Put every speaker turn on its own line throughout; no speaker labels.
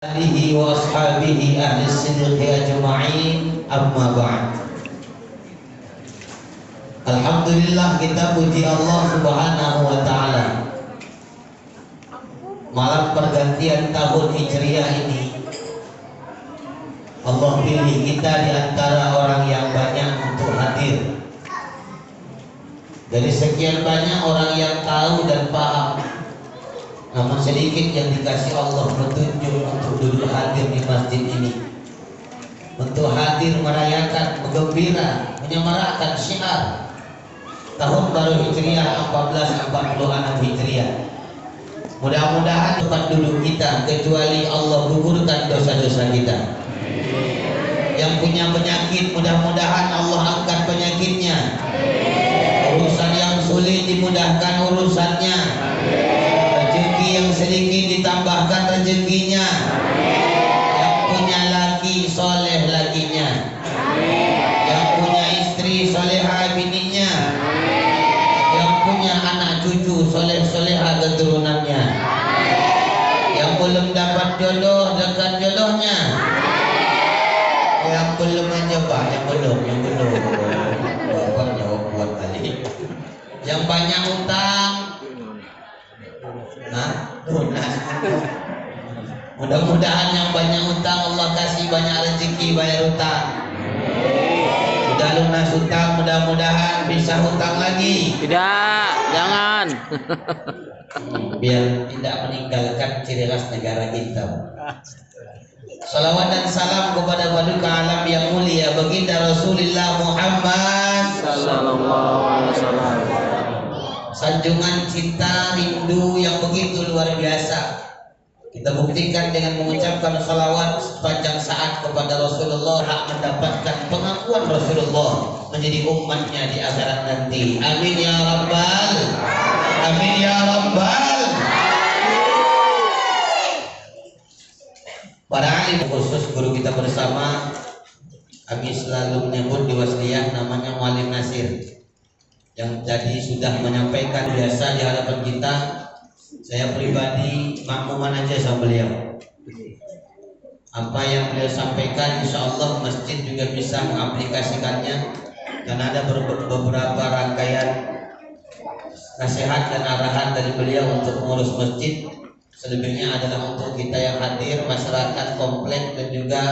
alihi wa ashabihi ahli sidqi ajma'in, amma ba'd. Alhamdulillah, kita puji Allah subhanahu wa ta'ala. Malam pergantian tahun Hijriah ini, Allah pilih kita di antara orang yang banyak untuk hadir. Dari sekian banyak orang yang tahu dan paham, namun sedikit yang dikasih Allah petunjuk untuk duduk hadir di masjid ini, untuk hadir merayakan, bergembira, menyemarakkan syiar tahun baru Hijriah 1446 Hijriah. Mudah-mudahan tempat duduk kita, kecuali Allah gugurkan dosa-dosa kita. Yang punya penyakit, mudah-mudahan Allah angkat penyakitnya. Urusan yang sulit dimudahkan urusannya. Rezeki yang sedikit ditambahkan rezekinya. Yang punya laki soleh lakinya. Yang punya istri solehah bininya. Yang punya anak cucu soleh-solehah keturunannya. Yang belum dapat jodoh dekat jodohnya. Yang belum mencoba, yang belum. Buat tadi. Yang banyak utang, lunas. Mudah-mudahan yang banyak utang Allah kasih banyak rezeki bayar utang. Sudah lunas utang, mudah-mudahan bisa utang lagi.
Tidak, jangan.
Biar tidak meninggalkan ciri khas negara kita. Salawat dan salam kepada paduka alam yang mulia baginda Rasulullah Muhammad
Sallallahu alaihi wasallam.
Sanjungan cinta rindu yang begitu luar biasa kita buktikan dengan mengucapkan salawat sepanjang saat kepada Rasulullah, hak mendapatkan pengakuan Rasulullah menjadi umatnya di akhirat nanti. Amin ya rabbal, amin ya rabbal. Para alim khusus guru kita bersama, kami selalu menyebut di Wasliyah namanya Muallim Nasir, yang tadi sudah menyampaikan biasa di hadapan kita. Saya pribadi makmuman aja sama beliau. Apa yang beliau sampaikan, insya Allah masjid juga bisa mengaplikasikannya, dan ada beberapa rangkaian nasihat dan arahan dari beliau untuk mengurus masjid. Selebihnya adalah untuk kita yang hadir, masyarakat komplek dan juga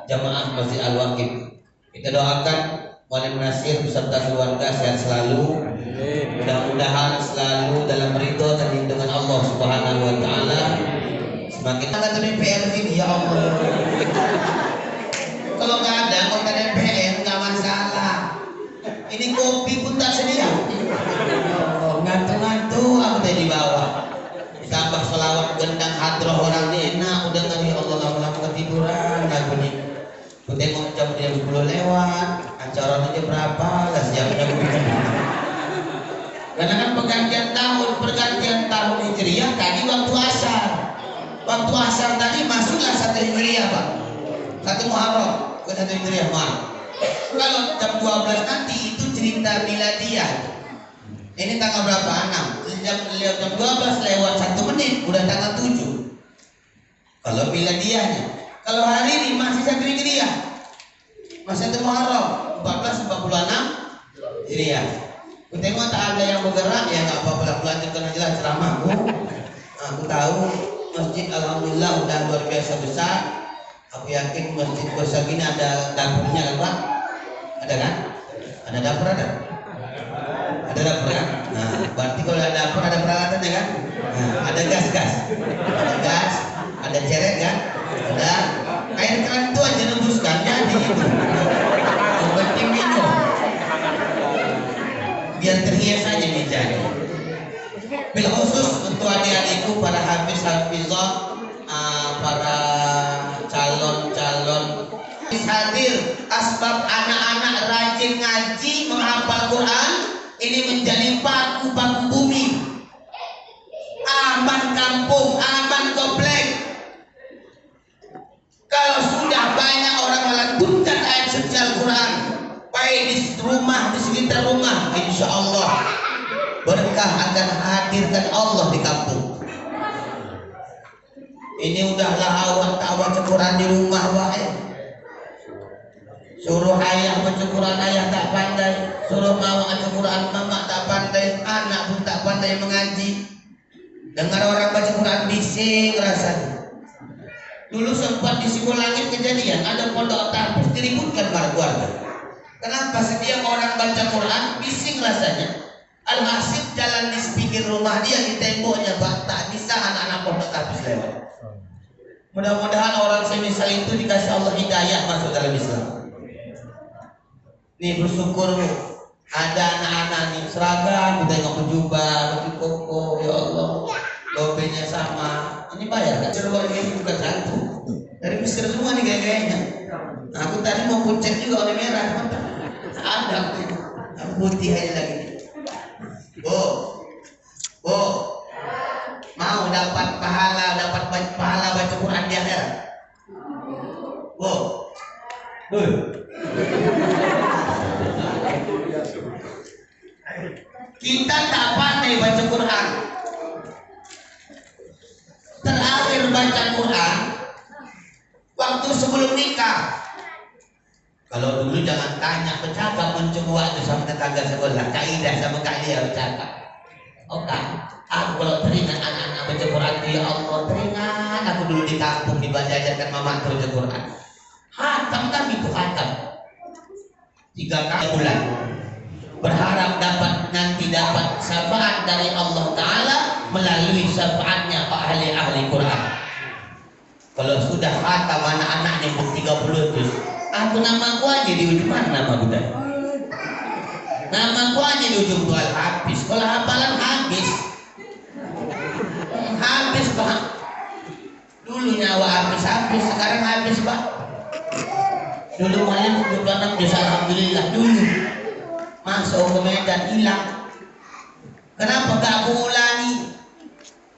jamaah Masjid Al-Waqif. Kita doakan Muallim Nasir beserta keluarga sehat selalu. Mudah-mudahan selalu dalam ridho dan lindungan Allah Subhanahu wa taala. Semakin ada DPR ini, ya Allah. Kalau nggak ada anggota DPR nggak masalah. Ini kopi pun tak sedia. Ngantuk-ngantuk aku tadi di bawah. Ditambah selawat gendang hadroh orang ini enak, udah nggak, ya Allah, lama-lama ketiduran aku nih. Aku tengok jam 10 lewat, acara aja berapa lah siapnya begini. Karena kan pergantian tahun Hijriah tadi waktu asar. Waktu asar tadi masuklah 1 Hijriah, Pak. 1 Muharram, bukan 1 Hijriah, maaf. Kalau jam 12 nanti itu cerita Miladiyah. Ini tanggal berapa? 6. Jam 12 lewat 1 menit udah tanggal 7. Kalau Miladiyahnya. Kalau hari ini masih 1 Hijriah. Masih 1 Muharram, 1446 Hijriah. Aku tengok tak ada yang bergerak, ya nggak apa-apa lah, lanjutkan aja lah ceramahku. Aku tahu masjid alhamdulillah udah luar biasa besar. Aku yakin masjid besar ini ada dapurnya kan, Pak? Ada kan? Ada dapur, ada? Ada dapur kan? Nah, berarti kalau ada dapur ada peralatannya kan? Nah, ada gas, ada gas, ada cerek kan? Ada air keran itu aja nembuskan jadi itu. Yang penting minum. Biar terhias aja mejanya. Bil khusus untuk adik-adikku para hafizah, para calon hadir, asbab anak-anak rajin ngaji, menghafal Quran, ini menjadi paku bumi. Aman kampung, aman komplek. Kalau sudah banyak orang melantunkan ayat suci Al-Quran, baik di rumah, di sekitar rumah, insya Allah berkah akan hadirkan Allah di kampung. Ini udahlah awak tak baca Quran di rumah wae. Suruh ayah baca Quran, ayah tak pandai. Suruh mama baca Quran, mama tak pandai. Anak pun tak pandai mengaji. Dengar orang baca Quran bising rasanya. Dulu sempat di Singolangit kejadian ada pondok tahfiz diributkan keluarga. Kenapa setiap orang baca Quran bising rasanya? Alhasil jalan di pinggir rumah dia di temboknya tak bisa anak-anak pondok tahfiz lewat. Mudah-mudahan orang semisal itu dikasih Allah hidayah masuk dalam Islam. Nih bersyukur ada anak-anak nih seragam, tengok jubah, baju koko, ya Allah, lobenya sama. Ini bayar kan? Seruan ini bukan satu. Dari Mesir semua nih gaya-gayanya. Aku tadi mau kucek juga oleh merah, teman. Ada aku putih aja lagi. Bu, mau dapat pahala baca Quran di akhirat? Bu. Kita tak pandai baca Quran. Terakhir baca Quran waktu sebelum nikah. Kalau dulu jangan tanya, bercakap mencoba itu sama tetangga sebelah, kaidah sama kaidah bercakap. Oke, aku kalau teringat anak-anak baca Quran, ya Allah teringat aku dulu di kampung dibacakan mama baca Quran. Hatam kan itu hatam 3 kali bulan. Berharap nanti dapat syafaat dari Allah Ta'ala melalui syafaatnya ahli-ahli Quran. Kalau sudah hatam anak-anaknya 30 juz, aku namaku aja di ujung mana nama budaya? Namaku aja di ujung tuh habis. Kalau hafalan habis Pak. Dulu nyawa habis, sekarang habis Pak. Dulu malam 26 juz alhamdulillah dulu. Masuk ke Medan hilang. Kenapa gak aku ulangi?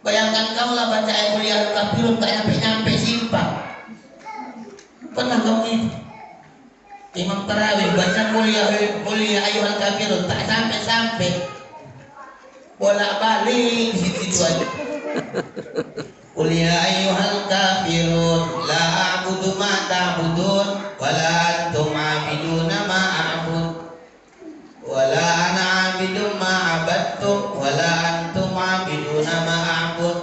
Bayangkan kau lah baca ayat kuliah kafirun tak nyampe simpang. Pernah kau itu? Imam Tarawih baca kuliah ayuhal kafirun tak sampai bolak balik situ aja. Kuliah ayuhal kafirun la a'budu ma ta'budun wala antum 'abiduna ma a'bud wala ana 'abidun ma 'abadtum wala antum 'abiduna ma a'bud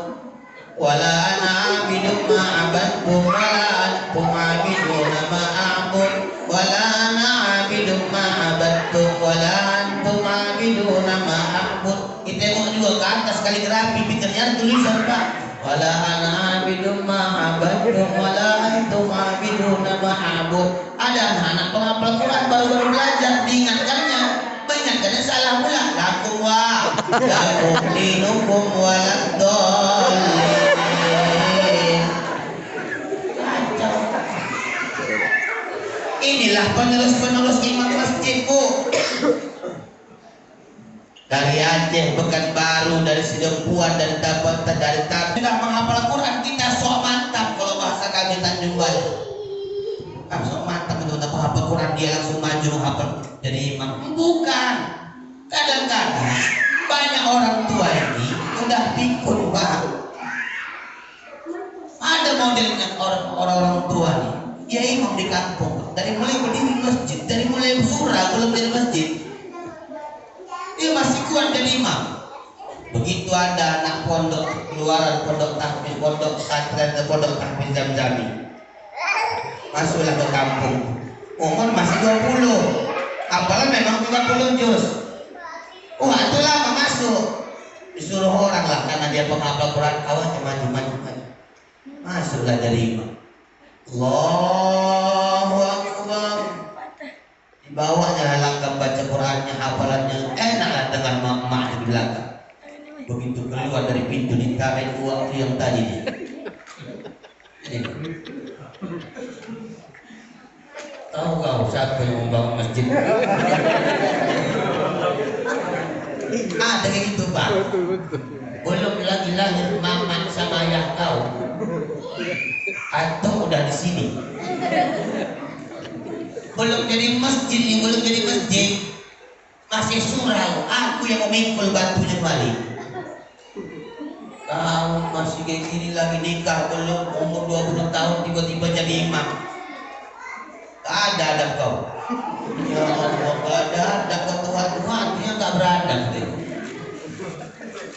wala ana 'abidun ma 'abadtum wala antum 'abiduna ma a'bud wala ana 'abidun ma 'abadtum wala antum 'abiduna ma a'bud. Kita mau juga ke atas kaligrafi pikirnya tulisan Pak. Wala ana 'abidun ma 'abadtum wala antum 'abiduna ma a'bud. Ada anak-anak penghafal Quran baru belajar diingatkannya salah pula. Lakum dinukum walad dhalin. Kacau. Inilah penerus imam masjid Bu. Dari Aceh, Pekanbaru, dari Sidempuan, dari sudah menghafal Quran kita sok mantap kalau bahasa kami Tanjung Balai. Sok mantap itu untuk menghafal Quran dia langsung maju menghafal jadi imam. Bukan. Kadang-kadang banyak orang tua ini udah pikun Pak. Ada modelnya orang tua nih. Dia imam di kampung. Dari mulai berdiri masjid, dari mulai surah belum jadi masjid. Dia masih kuat jadi imam. Begitu ada anak pondok keluaran pondok tahfiz, pondok pesantren, pondok tahfiz Jam-Jami. Masuklah ke kampung. Umur masih 20. Apalah memang 30 juz. Wah, itu lama masuk. Disuruh orang lah karena dia penghafal Quran, awalnya maju. Masuklah jadi imam. Allahu Akbar. Dibawanya langgam baca Qurannya, hafalannya enaklah dengan mak di belakang. Begitu keluar dari pintu ditarik waktu yang tadi nih. Tahu kau siapa yang membangun masjid? Ada kayak gitu Pak. Belum lagi lahir maman sama ayah kau. Atau udah di sini. Belum jadi masjid, masih surau. Aku yang memikul batunya balik. Kamu masih kayak gini lagi nikah belum umur 20 tahun tiba-tiba jadi imam. Gak ada kau. Ya Allah, gak ada ketuaan yang gak beradab deh.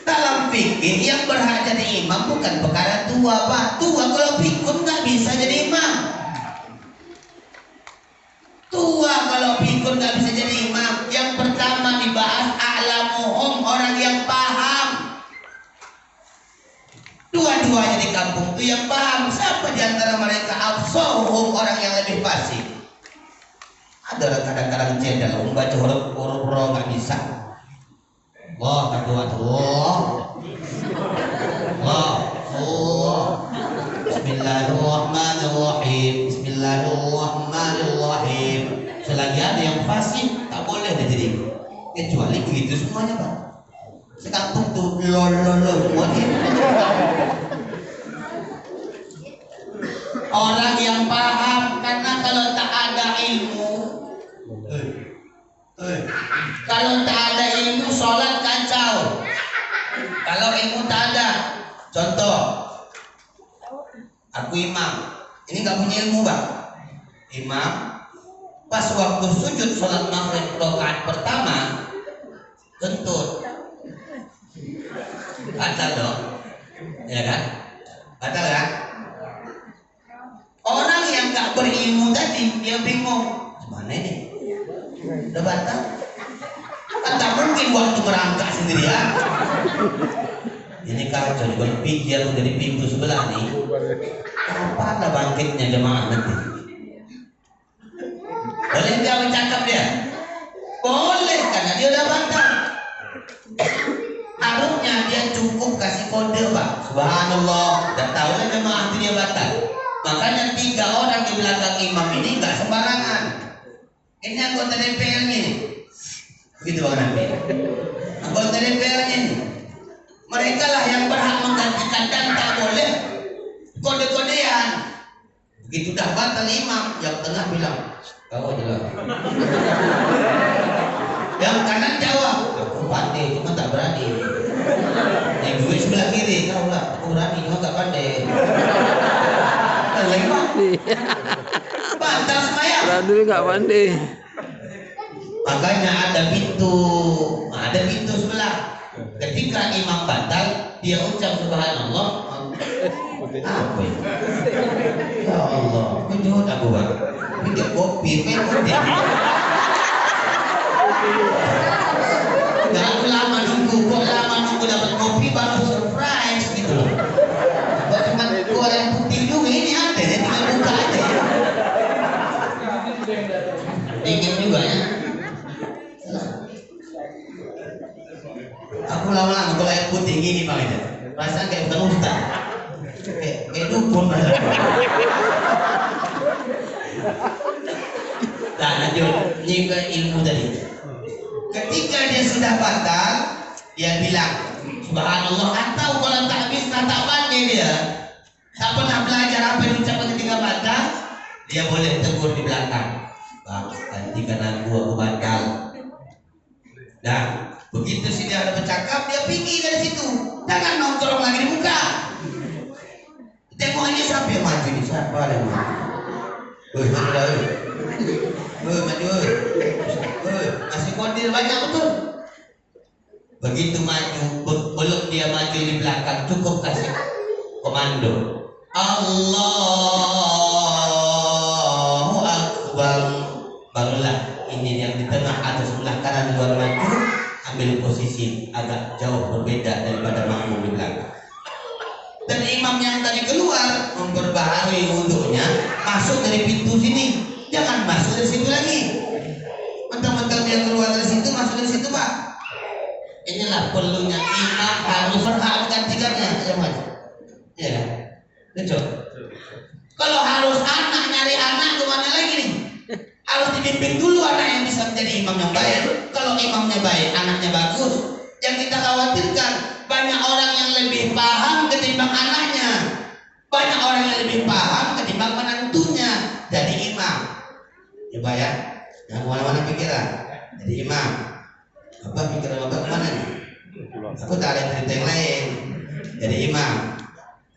Dalam fikih yang berhak jadi imam bukan perkara tua, Pak. Tua kalau pikun gak bisa jadi imam. Tua kalau pikun gak bisa jadi imam. Yang pertama dibahas a'lamuhum, orang yang paham. Dua-duanya di kampung itu yang paham. Siapa di antara mereka afsahuhum, orang yang lebih fasih. Ada orang kadang-kadang cendal membaca huruf roh nggak bisa. Allah kedua Allah. Bismillahirrahmanirrahim. Bismillahirrahmanirrahim. Selagi ada yang fasih tak boleh jadi. Kecuali begitu semuanya, Pak. Sekampung tuh lolo semuanya. Orang yang paham, karena kalau tak ada ilmu, kalau tak ada ilmu sholat kacau. Kalau ilmu tak ada, contoh, aku imam, ini nggak punya ilmu, Pak. Imam, pas waktu sujud sholat maghrib rakaat pertama, kentut, batal dong, ya kan? Batal kan? Orang yang nggak berilmu tadi dia bingung, gimana ini? Udah batal? Kan tak mungkin waktu merangkak sendirian. Ini kacau, kalau pikir dari pintu sebelah nih, apa ada bangkitnya jemaah nanti? Boleh dia bercakap dia? Boleh, karena dia udah batal. Harusnya dia cukup kasih kode, Pak. Subhanallah, udah tahu lah jemaah itu dia batal. Makanya 3 orang di belakang imam ini nggak sembarangan. Ini anggota DPR-nya nih. Begitu Bang Nabi. Anggota DPR-nya nih. Mereka lah yang berhak menggantikan dan tak boleh kode-kodean. Begitu dah batal imam, yang tengah bilang, kau aja lah. Yang kanan jawab, aku pandai, cuma tak berani. Yang duit sebelah kiri, kau lah, aku berani, cuma tak pandai. Batal sembahyang.
Dulu nggak mandi.
Makanya ada pintu sebelah. Ketika imam batal, dia ucap subhanallah. Apa itu? Ya Allah, kejut aku, Bang. Ini kopi, kopi. Gak lama nunggu dapat kopi baru surprise gitu loh. Cuman goreng putih juga ini ada, ya tinggal buka aja ya. Dingin juga ya. Aku lama-lama kalau air putih gini Bang aja. Rasanya kayak bukan ustaz. Kayak dukun aja. Nah, lanjut nyingga ilmu tadi. Ketika dia sudah batal, dia bilang subhanallah, atau kalau tak bisa tak pandai dia, tak pernah belajar apa yang diucapkan ketika batal, dia boleh tegur di belakang, Bang, gantikan aku batal. Dan begitu si dia ada bercakap, dia pergi dari situ, jangan nongkrong lagi di muka. Tengok ini siapa yang maju ini, siapa yang maju? Woi, maju dah, woi, maju, woi, masih kodir banyak betul. Begitu maju, belum dia maju di belakang, cukup kasih komando Allahu Akbar, barulah ini yang di tengah atau sebelah kanan luar maju, ambil posisi agak jauh berbeda daripada makmum di belakang. Dan imam yang tadi keluar memperbaharui wudhunya, masuk dari pintu sini, jangan masuk dari situ lagi. Mentang-mentang dia keluar dari situ, masuk dari situ, Pak. Inilah perlunya imam harus berhak menggantikannya. Ya kan? Lucu. Kalau harus anak nyari anak kemana lagi nih? Harus dibimbing dulu anak yang bisa menjadi imam yang baik. Kalau imamnya baik, anaknya bagus. Yang kita khawatirkan banyak orang yang lebih paham ketimbang anaknya. Banyak orang yang lebih paham ketimbang menantunya jadi imam. Coba ya, jangan kemana-mana pikiran. Jadi imam. Apa pikiran Bapak kemana nih? Aku tak ada cerita yang lain. jadi imam.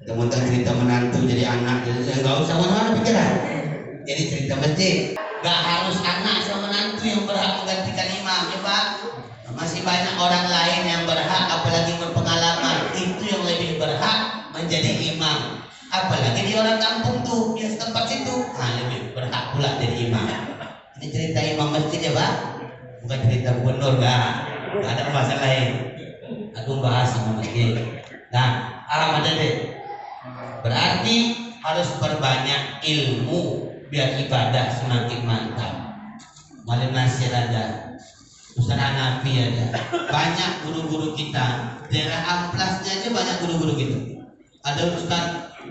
Teman-teman cerita menantu jadi anak, jadi nggak usah mana-mana pikiran. Jadi cerita masjid, nggak harus anak sama menantu yang berhak menggantikan imam, ya Pak. Masih banyak orang lain yang berhak, apalagi berpengalaman, itu yang lebih berhak menjadi imam. Apalagi di orang kampung tuh, di tempat situ, lebih berhak pula jadi imam. Ini cerita imam masjid ya Pak, bukan cerita gubernur, nggak ada masalah lain. Aku bahas sama masjid. Nah, ada deh. Berarti harus perbanyak ilmu biar ibadah semakin mantap. Malam Nasir ada, Ustaz Hanafi ada, banyak guru-guru kita. Daerah Amplasnya aja banyak guru-guru gitu. Ada Ustaz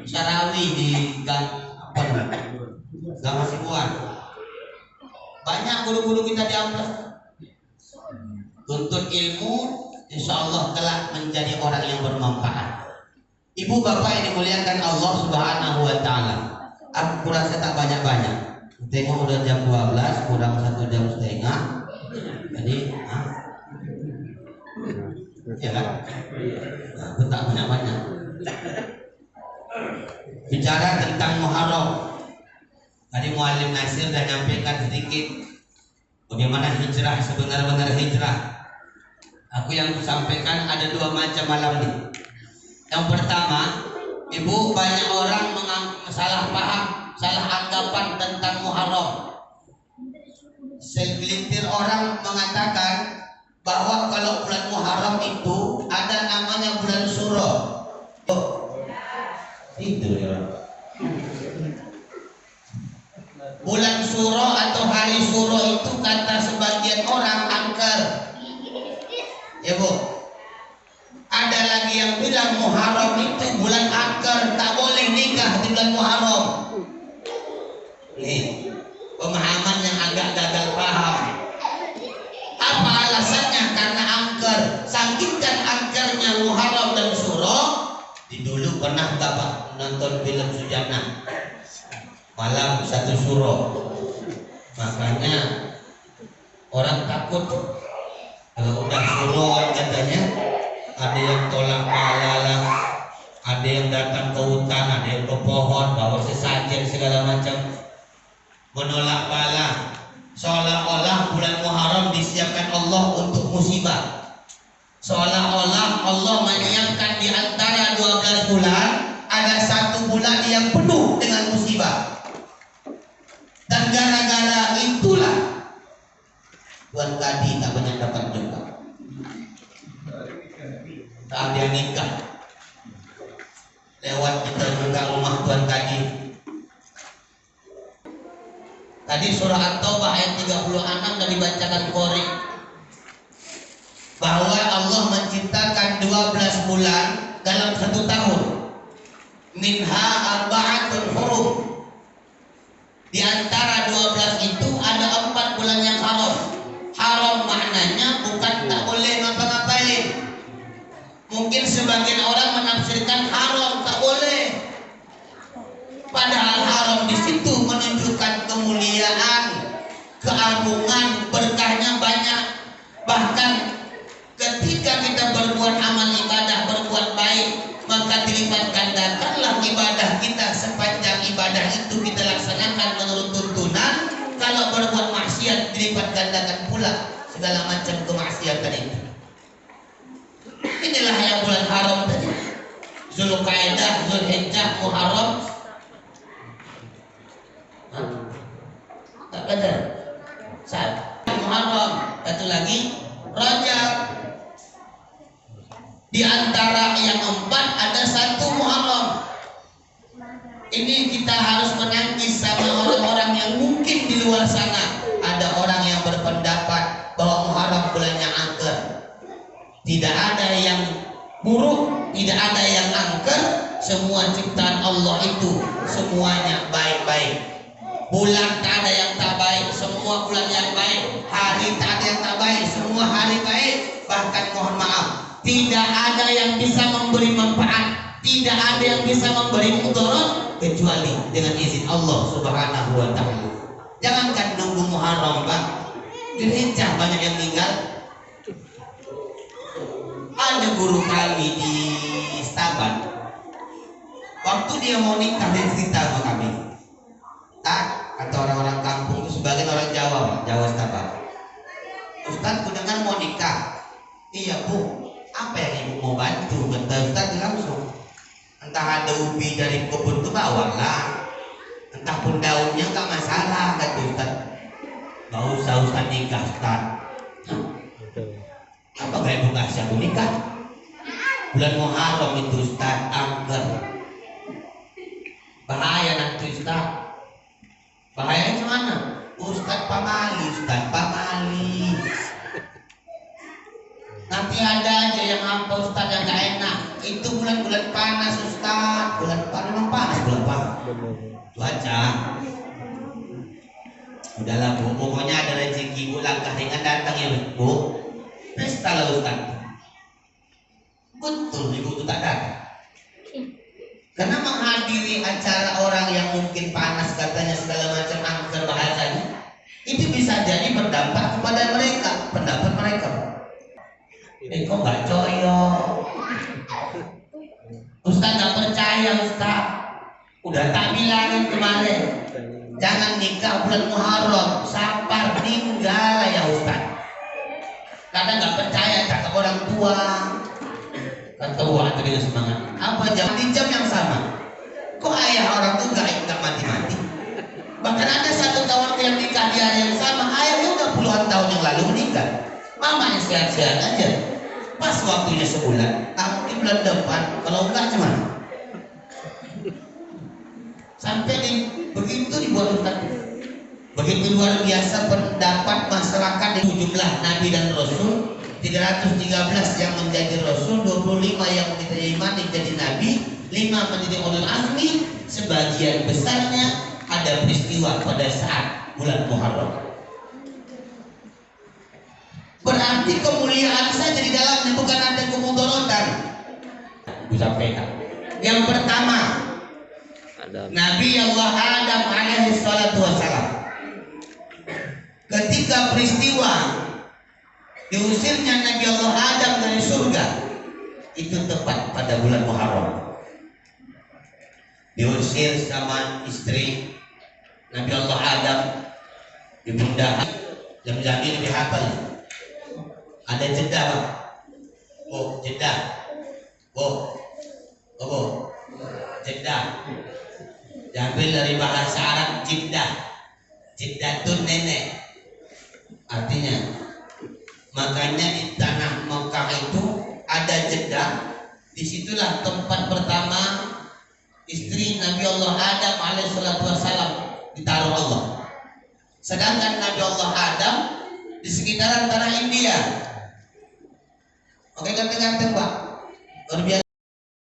Syarawi di Gang apa namanya? Gang Hasibuan. Banyak guru-guru kita di Amplas. Untuk ilmu, insya Allah kelak menjadi orang yang bermanfaat. Ibu bapak yang dimuliakan Allah Subhanahu wa Ta'ala, aku rasa tak banyak-banyak. Tengok udah jam 12, kurang 1 jam setengah. Jadi, ya kan? Aku tak banyak-banyak. Bicara tentang Muharram, tadi Muallim Nasir dah nyampaikan sedikit bagaimana hijrah, sebenar-benar hijrah. Aku yang sampaikan ada 2 macam malam ini. Yang pertama, ibu, banyak orang salah paham, salah anggapan tentang Muharram. Segelintir orang mengatakan bahwa kalau bulan Muharram itu ada namanya bulan Suro. Itu ya. Bulan Suro atau hari Suro itu kata sebagian orang angker. Ya Bu. Ada lagi yang bilang Muharram itu bulan angker, tak boleh nikah di bulan Muharram. Nih, pemahaman yang agak gagal paham. Apa alasannya? Karena angker. Saking angkernya Muharram dan Suro. Di dulu pernah tak Pak nonton film Sujana malam 1 Suro. Makanya orang takut kalau udah Suro katanya ada yang tolak bala, ada yang datang ke hutan, ada yang ke pohon bawa sesajen segala macam, menolak bala, seolah-olah bulan Muharram disiapkan Allah untuk musibah, seolah-olah Allah menyiapkan di antara 12 bulan ada 1 bulan yang penuh dengan musibah. Dan gara-gara itulah Tuan Kadi tak banyak dapat juga. Tak ada yang nikah lewat kita buka rumah Tuan Kadi. Tadi surah At-Taubah ayat 36 dan dibacakan Qori bahwa Allah menciptakan 12 bulan dalam 1 tahun. Minha arba'atun hurum. Di antara 12 itu ada 4 bulan yang haram. Haram maknanya bukan tak boleh ngapa-ngapain. Mungkin sebagian orang menafsirkan haram tak boleh. Padahal haram di situ menunjukkan kemuliaan, keagungan, berkahnya banyak. Bahkan ketika kita berbuat amal ibadah, berbuat baik, maka dilipat gandakanlah ibadah kita sepanjang ibadah itu kita laksanakan menurut tuntunan. Kalau berbuat maksiat dilipat gandakan pula segala macam kemaksiatan itu. Inilah yang bulan haram tadi. Zulqa'dah, Zulhijjah, Muharram. Tak benar. Saat Muharram, satu lagi Rajab. Di antara yang 4 ada 1 Muharram. Ini kita harus menangis sama orang-orang yang mungkin di luar sana. Ada orang yang berpendapat bahwa Muharram bulannya angker. Tidak ada yang buruk, tidak ada yang angker. Semua ciptaan Allah itu semuanya baik-baik. Bulan tak ada yang tak baik, semua bulan yang baik. Hari tak ada yang tak baik, semua hari baik. Bahkan mohon maaf, tidak ada yang bisa memberi manfaat, tidak ada yang bisa memberi mudarat kecuali dengan izin Allah Subhanahu wa Ta'ala. Jangankan nunggu Muharram Pak, Dzulhijjah banyak yang meninggal. ada guru kami di Stabat. Waktu dia mau nikah dia cerita sama kami. Tak, kata orang-orang kampung itu sebagian orang Jawa, Pak, Jawa Stabat. Ustaz, ku dengar mau nikah. Iya bu, apa yang ibu mau bantu? Kata Ustaz langsung. Entah ada ubi dari kebun itu bawalah. Entah pun daunnya nggak masalah, kata Ustaz. Gak usah Ustaz nikah Ustaz. Apa gak ibu kasih aku nikah? Bulan Muharram itu Ustaz, angker. Bahaya nanti Ustaz. Bahayanya mana? Ustaz pamali, Ustaz pamali. Nanti ada aja yang apa Ustaz yang gak enak. Itu bulan-bulan panas Ustaz. Bulan panas memang panas bulan panas. Cuaca. Udahlah bu, pokoknya ada rezeki bu, langkah ringan datang ya bu. Pesta lah Ustaz. Betul ibu itu tak datang. Karena menghadiri acara orang yang mungkin panas katanya segala macam angker bahasanya, itu bisa jadi berdampak kepada mereka, pendapat mereka. Kok gak coyo? Ustaz gak percaya Ustaz. Udah tak bilangin kemarin, jangan nikah bulan Muharram, sabar tinggal ya Ustaz. Kadang gak percaya kata orang tua. Kata wah itu dengan semangat. Apa jam di jam yang sama? Kok ayah orang tuh gak mati-mati? Bahkan ada satu kawan yang nikah di hari yang sama, ayahnya udah puluhan tahun yang lalu menikah. Mamanya sehat-sehat aja. Pas waktunya sebulan, di bulan depan, kalau enggak cuman. Sampai begitu dibuat Ustaz. Begitu luar biasa pendapat masyarakat di jumlah Nabi dan Rasul. 313 yang menjadi Rasul, 25 yang diterima menjadi Nabi, 5 menjadi ulul azmi. Sebagian besarnya ada peristiwa pada saat bulan Muharram. Berarti kemuliaan saja di dalamnya, bukan ada kemudorotan. Sampaikan. Yang pertama, Nabi Allah Adam alaihi salatu wassalam, ketika peristiwa diusirnya Nabi Allah Adam dari surga, itu tepat pada bulan Muharram. Diusir sama istri Nabi Allah Adam, ibunda jam-jam ini lebih hafal. Ada jeda, Pak. Oh, jeda. Oh, jeda. Diambil dari bahasa Arab jiddah. Jiddatun nenek. Artinya, makanya di tanah Mekah itu ada jeda. Disitulah tempat pertama istri Nabi Allah Adam alaihissalam ditaruh Allah. Sedangkan Nabi Allah Adam di sekitaran tanah India. Oke, ganteng-ganteng Pak. Luar biasa.